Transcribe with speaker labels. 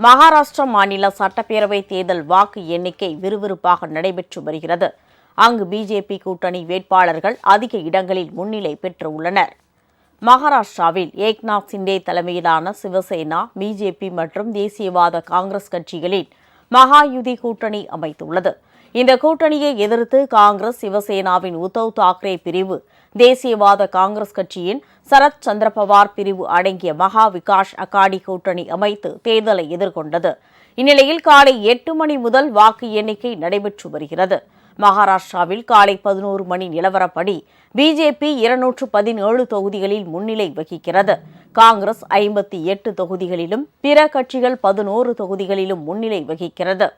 Speaker 1: மகாராஷ்டிரா மாநில சட்டப்பேரவை தேர்தல் வாக்கு எண்ணிக்கை விறுவிறுப்பாக நடைபெற்று வருகிறது. அங்கு பிஜேபி கூட்டணி வேட்பாளர்கள் அதிக இடங்களில் முன்னிலை பெற்றுள்ளனர். மகாராஷ்டிராவில் ஏக்நாத் சிண்டே தலைமையிலான சிவசேனா, பிஜேபி மற்றும் தேசியவாத காங்கிரஸ் கட்சிகளின் மகாயுதி கூட்டணி அமைத்துள்ளது. இந்த கூட்டணியை எதிர்த்து காங்கிரஸ், சிவசேனாவின் உத்தவ் தாக்கரே பிரிவு, தேசியவாத காங்கிரஸ் கட்சியின் சரத் சந்திரபவார் பிரிவு அடங்கிய மகா விகாஷ் அகாடி கூட்டணி அமைத்து தேர்தலை எதிர்கொண்டது. இந்நிலையில் காலை 8 மணி முதல் வாக்கு எண்ணிக்கை நடைபெற்று வருகிறது. மகாராஷ்டிராவில் காலை 11 மணி நிலவரப்படி பிஜேபி 217 தொகுதிகளில் முன்னிலை வகிக்கிறது. காங்கிரஸ் 58 தொகுதிகளிலும், பிற கட்சிகள் 11 தொகுதிகளிலும் முன்னிலை வகிக்கிறது.